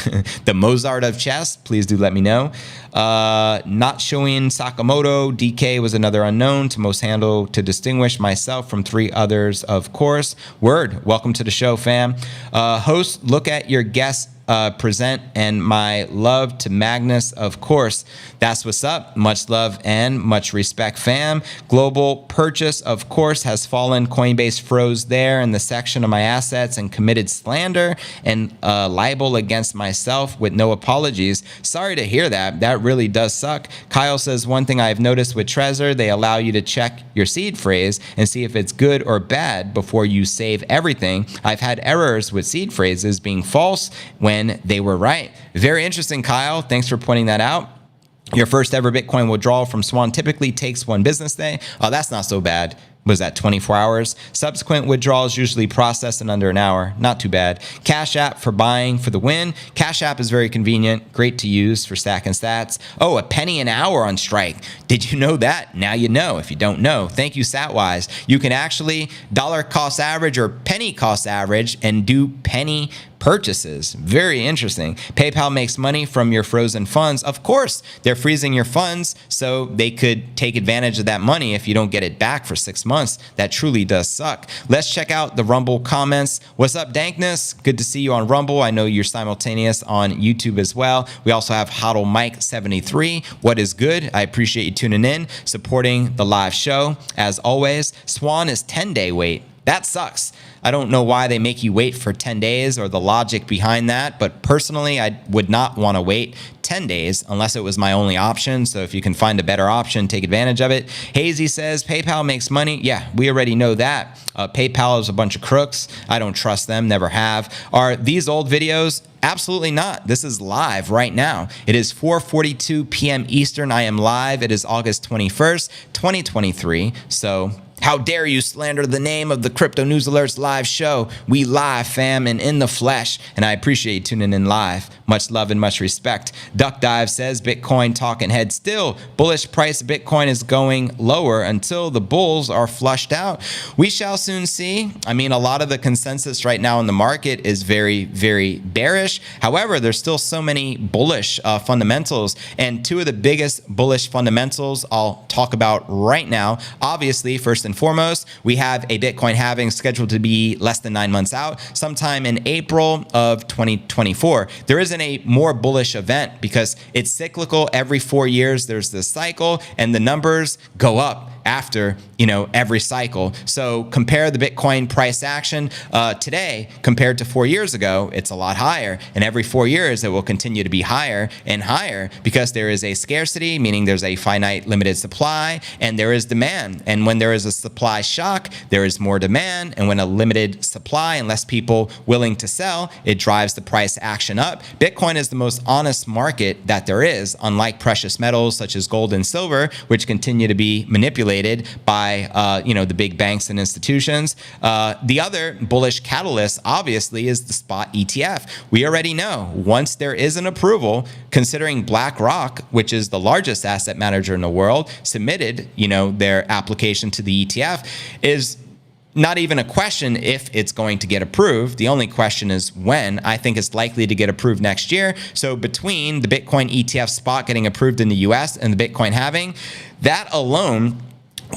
the Mozart of chess? Please do let me know. Not showing Sakamoto. DK was another unknown to most handle to distinguish myself from 3 others, of course. Word. Welcome to the show, fam. Host, look at your guests present, and my love to Magnus, of course. That's what's up. Much love and much respect, fam. Global purchase, of course, has fallen. Coinbase froze there in the section of my assets and committed slander and libel against myself with no apologies. Sorry to hear that. That really does suck. Kyle says, one thing I've noticed with Trezor, they allow you to check your seed phrase and see if it's good or bad before you save everything. I've had errors with seed phrases being false when they were right. Very interesting, Kyle. Thanks for pointing that out. Your first ever Bitcoin withdrawal from Swan typically takes 1 business day. Oh, that's not so bad. Was that 24 hours? Subsequent withdrawals usually processed in under an hour. Not too bad. Cash App for buying for the win. Cash App is very convenient. Great to use for stacking stats. Oh, a penny an hour on Strike. Did you know that? Now you know. If you don't know, thank you, Satwise. You can actually dollar cost average or penny cost average and do penny purchases. Very interesting. PayPal makes money from your frozen funds. Of course, they're freezing your funds so they could take advantage of that money if you don't get it back for 6 months. That truly does suck. Let's check out the Rumble comments. What's up, Dankness? Good to see you on Rumble. I know you're simultaneous on YouTube as well. We also have Hodl Mike 73. What is good? I appreciate you tuning in, supporting the live show. As always, Swan is 10-day wait. That sucks. I don't know why they make you wait for 10 days or the logic behind that, but personally, I would not want to wait 10 days unless it was my only option. So if you can find a better option, take advantage of it. Hazy says, PayPal makes money. Yeah, we already know that. PayPal is a bunch of crooks. I don't trust them, never have. Are these old videos? Absolutely not. This is live right now. It is 4:42 p.m. Eastern. I am live. It is August 21st, 2023. So how dare you slander the name of the Crypto News Alerts live show? We live, fam, and in the flesh. And I appreciate you tuning in live. Much love and much respect. Duck Dive says, Bitcoin talking head still. Bullish price of Bitcoin is going lower until the bulls are flushed out. We shall soon see. I mean, a lot of the consensus right now in the market is very, very bearish. However, there's still so many bullish fundamentals. And 2 of the biggest bullish fundamentals I'll talk about right now. Obviously, first and foremost, we have a Bitcoin halving scheduled to be less than 9 months out, sometime in April of 2024. There isn't a more bullish event because it's cyclical. Every 4 years, there's this cycle and the numbers go up after, every cycle. So compare the Bitcoin price action today compared to 4 years ago, it's a lot higher. And every 4 years, it will continue to be higher and higher because there is a scarcity, meaning there's a finite limited supply, and there is demand. And when there is a supply shock, there is more demand. And when a limited supply and less people willing to sell, it drives the price action up. Bitcoin is the most honest market that there is, unlike precious metals such as gold and silver, which continue to be manipulated by the big banks and institutions. The other bullish catalyst, obviously, is the spot ETF. We already know once there is an approval, considering BlackRock, which is the largest asset manager in the world, submitted their application to the ETF, is not even a question if it's going to get approved. The only question is when. I think it's likely to get approved next year. So between the Bitcoin ETF spot getting approved in the US and the Bitcoin halving, that alone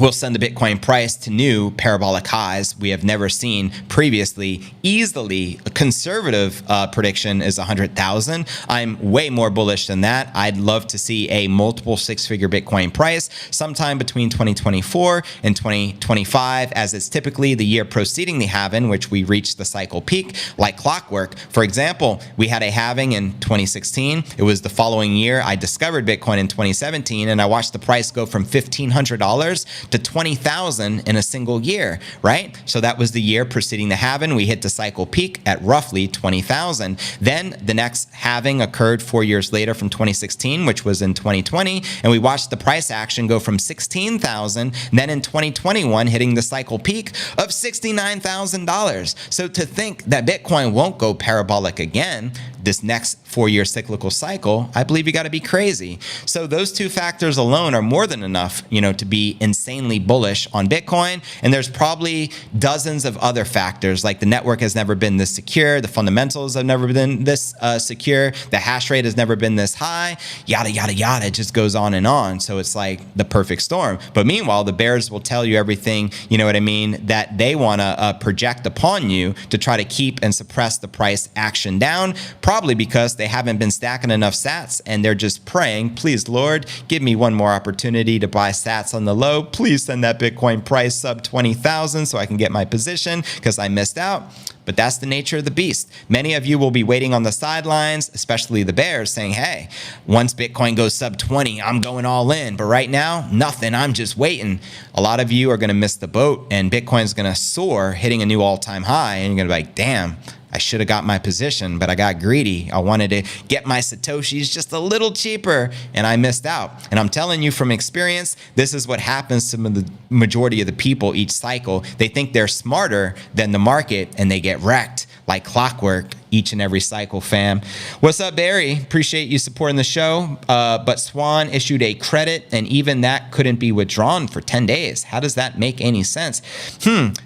will send the Bitcoin price to new parabolic highs we have never seen previously. Easily, a conservative prediction is 100,000. I'm way more bullish than that. I'd love to see a multiple six-figure Bitcoin price sometime between 2024 and 2025, as it's typically the year preceding the halving, which we reached the cycle peak like clockwork. For example, we had a halving in 2016. It was the following year I discovered Bitcoin in 2017, and I watched the price go from $1,500 to 20,000 in a single year, right? So that was the year preceding the halving. We hit the cycle peak at roughly 20,000. Then the next halving occurred 4 years later from 2016, which was in 2020. And we watched the price action go from 16,000, then in 2021 hitting the cycle peak of $69,000. So to think that Bitcoin won't go parabolic again this next 4-year cyclical cycle, I believe you got to be crazy. So those two factors alone are more than enough, to be insanely bullish on Bitcoin. And there's probably dozens of other factors, like the network has never been this secure, the fundamentals have never been this secure, the hash rate has never been this high, yada, yada, yada. It just goes on and on. So it's like the perfect storm. But meanwhile, the bears will tell you everything, that they want to project upon you to try to keep and suppress the price action down, probably because they haven't been stacking enough sats and they're just praying, please, Lord, give me one more opportunity to buy sats on the low. Please send that Bitcoin price sub 20,000 so I can get my position because I missed out. But that's the nature of the beast. Many of you will be waiting on the sidelines, especially the bears, saying, hey, once Bitcoin goes sub 20, I'm going all in. But right now, nothing. I'm just waiting. A lot of you are going to miss the boat and Bitcoin's going to soar, hitting a new all-time high. And you're going to be like, damn, I should have got my position, but I got greedy. I wanted to get my Satoshis just a little cheaper, and I missed out. And I'm telling you from experience, this is what happens to the majority of the people each cycle. They think they're smarter than the market, and they get wrecked like clockwork each and every cycle, fam. What's up, Barry? Appreciate you supporting the show. But Swan issued a credit, and even that couldn't be withdrawn for 10 days. How does that make any sense?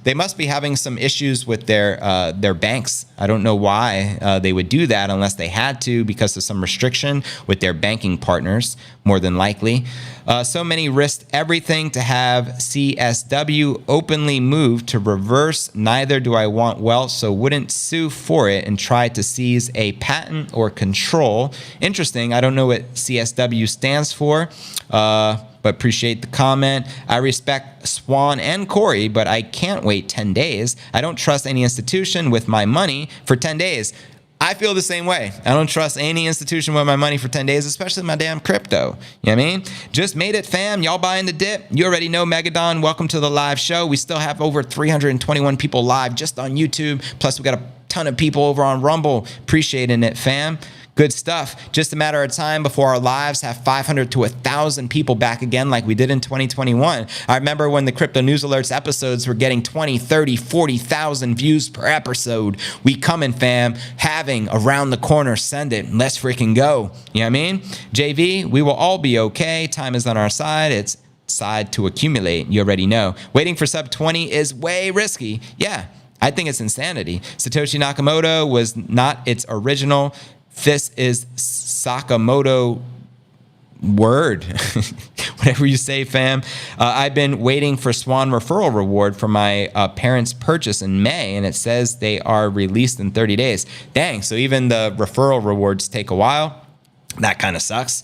They must be having some issues with their banks. I don't know why they would do that unless they had to because of some restriction with their banking partners, more than likely. So many risked everything to have CSW openly moved to reverse. Neither do I want wealth, so wouldn't sue for it and try to seize a patent or control. Interesting. I don't know what CSW stands for, but appreciate the comment. I respect Swan and Corey, but I can't wait 10 days. I don't trust any institution with my money for 10 days. I feel the same way. I don't trust any institution with my money for 10 days, especially my damn crypto. You know what I mean? Just made it, fam. Y'all buying the dip? You already know Megadon. Welcome to the live show. We still have over 321 people live just on YouTube. Plus, we got a ton of people over on Rumble. Appreciating it, fam. Good stuff. Just a matter of time before our lives have 500 to 1,000 people back again like we did in 2021. I remember when the Crypto News Alerts episodes were getting 20, 30, 40,000 views per episode. We coming, fam. Having around the corner. Send it. Let's freaking go. You know what I mean? JV, we will all be okay. Time is on our side. It's side to accumulate. You already know. Waiting for sub 20 is way risky. Yeah, I think it's insanity. Satoshi Nakamoto was not its original. This is Sakamoto word. Whatever you say, fam. I've been waiting for Swan referral reward for my parents' purchase in May, and it says they are released in 30 days. Dang, so even the referral rewards take a while. That kind of sucks,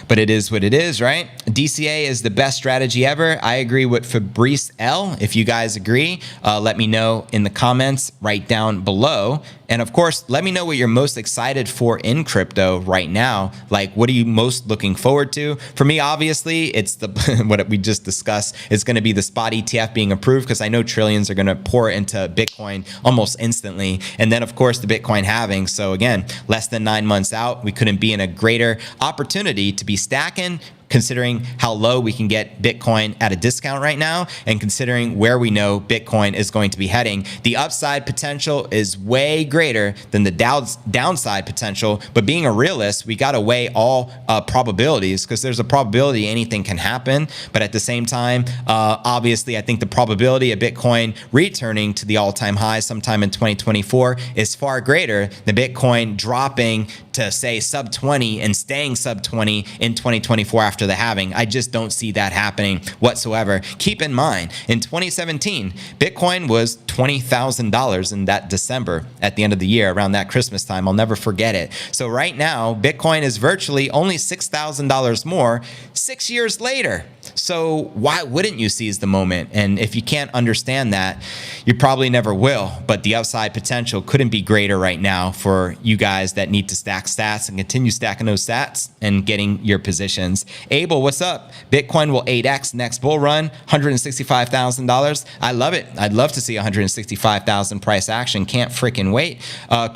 but it is what it is, right? DCA is the best strategy ever. I agree with Fabrice L. If you guys agree, let me know in the comments right down below. And of course, let me know what you're most excited for in crypto right now. Like, what are you most looking forward to? For me, obviously, it's the what we just discussed. It's going to be the spot ETF being approved because I know trillions are going to pour into Bitcoin almost instantly. And then, of course, the Bitcoin halving. So again, less than 9 months out, we couldn't be in a greater opportunity to be stacking, considering how low we can get Bitcoin at a discount right now, and considering where we know Bitcoin is going to be heading. The upside potential is way greater than the downside potential, but being a realist, we got to weigh all probabilities, because there's a probability anything can happen. But at the same time, obviously, I think the probability of Bitcoin returning to the all-time high sometime in 2024 is far greater than Bitcoin dropping to, say, sub 20 and staying sub 20 in 2024 after the halving. I just don't see that happening whatsoever. Keep in mind, in 2017, Bitcoin was $20,000 in that December at the end of the year, around that Christmas time. I'll never forget it. So right now, Bitcoin is virtually only $6,000 more 6 years later. So why wouldn't you seize the moment? And if you can't understand that, you probably never will. But the upside potential couldn't be greater right now for you guys that need to stack stats and continue stacking those stats and getting your positions. Abel, what's up? Bitcoin will 8x next bull run, $165,000. I love it. I'd love to see 165,000 price action. Can't freaking wait.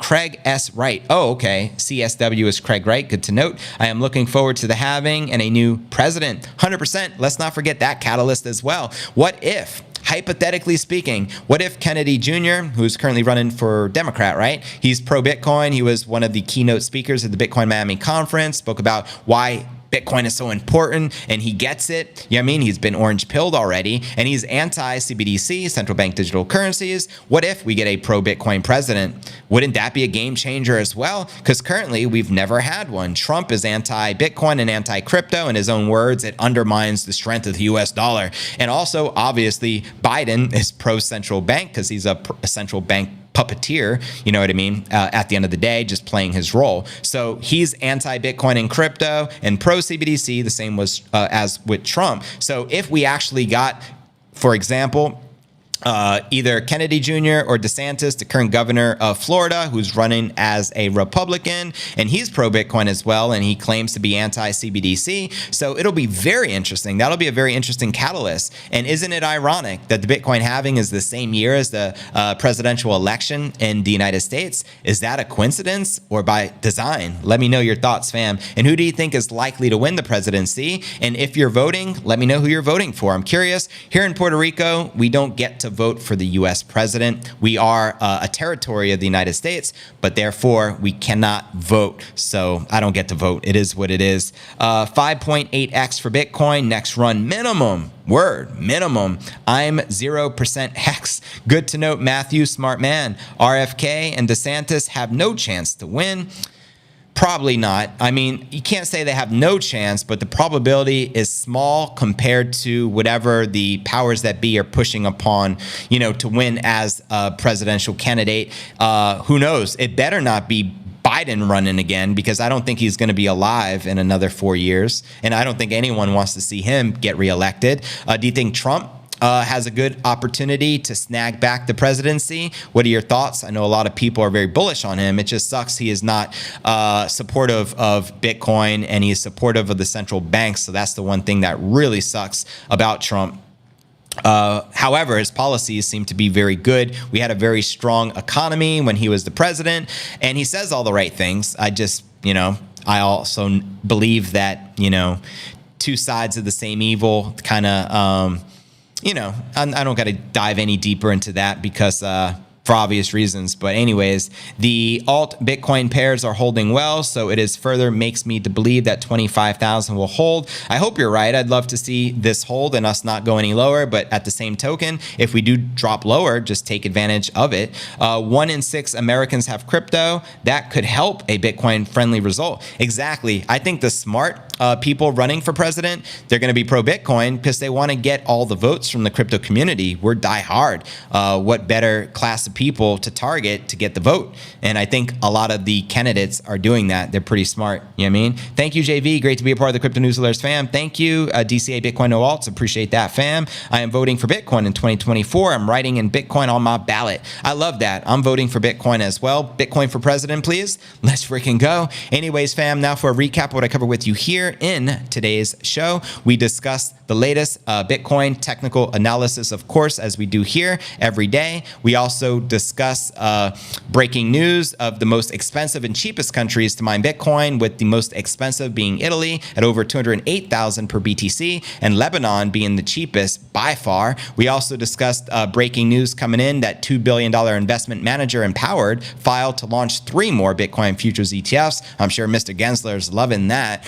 Craig S. Wright. Oh, okay. CSW is Craig Wright. Good to note. I am looking forward to the halving and a new president. 100%. Let's not forget that catalyst as well. What if, hypothetically speaking, what if Kennedy Jr., who's currently running for Democrat, right? He's pro-Bitcoin. He was one of the keynote speakers at the Bitcoin Miami conference, spoke about why Bitcoin is so important, and he gets it. You know what I mean? He's been orange pilled already, and he's anti-CBDC, central bank digital currencies. What if we get a pro-Bitcoin president? Wouldn't that be a game changer as well? Because currently we've never had one. Trump is anti-Bitcoin and anti-crypto. In his own words, it undermines the strength of the US dollar. And also, obviously, Biden is pro-central bank because he's a central bank puppeteer, you know what I mean, at the end of the day, just playing his role. So he's anti-Bitcoin and crypto and pro-CBDC, the same was as with Trump. So if we actually got, for example, either Kennedy Jr. or DeSantis, the current governor of Florida, who's running as a Republican, and he's pro-Bitcoin as well, and he claims to be anti-CBDC. So it'll be very interesting. That'll be a very interesting catalyst. And isn't it ironic that the Bitcoin halving is the same year as the presidential election in the United States? Is that a coincidence or by design? Let me know your thoughts, fam. And who do you think is likely to win the presidency? And if you're voting, let me know who you're voting for. I'm curious. Here in Puerto Rico, we don't get to vote for the U.S. president. We are a territory of the United States, but therefore we cannot vote. So I don't get to vote. It is what it is. 5.8x for Bitcoin. Next run minimum. Word, minimum. I'm 0% hex. Good to note, Matthew, smart man. RFK and DeSantis have no chance to win. Probably not. I mean, you can't say they have no chance, but the probability is small compared to whatever the powers that be are pushing upon, you know, to win as a presidential candidate. Who knows? It better not be Biden running again, because I don't think he's going to be alive in another 4 years. And I don't think anyone wants to see him get reelected. Do you think Trump has a good opportunity to snag back the presidency? What are your thoughts? I know a lot of people are very bullish on him. It just sucks he is not supportive of Bitcoin, and he is supportive of the central banks. So that's the one thing that really sucks about Trump. However, his policies seem to be very good. We had a very strong economy when he was the president, and he says all the right things. I just, you know, I also believe that, you know, two sides of the same evil kind of, you know, I don't got to dive any deeper into that because for obvious reasons. But anyways, the alt Bitcoin pairs are holding well, so it is further makes me to believe that 25,000 will hold. I hope you're right. I'd love to see this hold and us not go any lower, but at the same token, if we do drop lower, just take advantage of it. 1 in 6 Americans have crypto. That could help a Bitcoin friendly result. Exactly. I think the smart people running for president, they're going to be pro-Bitcoin because they want to get all the votes from the crypto community. We're die hard. What better class of people to target to get the vote? And I think a lot of the candidates are doing that. They're pretty smart. You know what I mean? Thank you, JV. Great to be a part of the Crypto News Alerts fam. Thank you, DCA Bitcoin No Alts. Appreciate that, fam. I am voting for Bitcoin in 2024. I'm writing in Bitcoin on my ballot. I love that. I'm voting for Bitcoin as well. Bitcoin for president, please. Let's freaking go. Anyways, fam, now for a recap of what I covered with you here. here in today's show, we discuss the latest Bitcoin technical analysis, of course, as we do here every day. We also discuss breaking news of the most expensive and cheapest countries to mine Bitcoin, with the most expensive being Italy at over 208,000 per BTC, and Lebanon being the cheapest by far. We also discussed breaking news coming in that $2 billion investment manager Empowered filed to launch 3 more Bitcoin futures ETFs. I'm sure Mr. Gensler is loving that.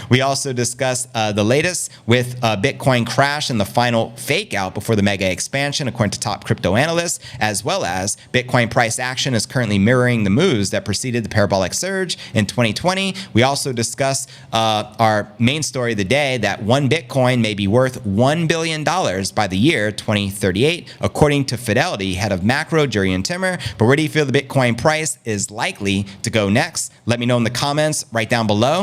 We also discussed the latest with Bitcoin crash and the final fake out before the mega expansion, according to top crypto analysts, as well as Bitcoin price action is currently mirroring the moves that preceded the parabolic surge in 2020. We also discussed our main story of the day, that one Bitcoin may be worth $1 billion by the year 2038, according to Fidelity head of macro Jurrien Timmer. But where do you feel the Bitcoin price is likely to go next? Let me know in the comments right down below.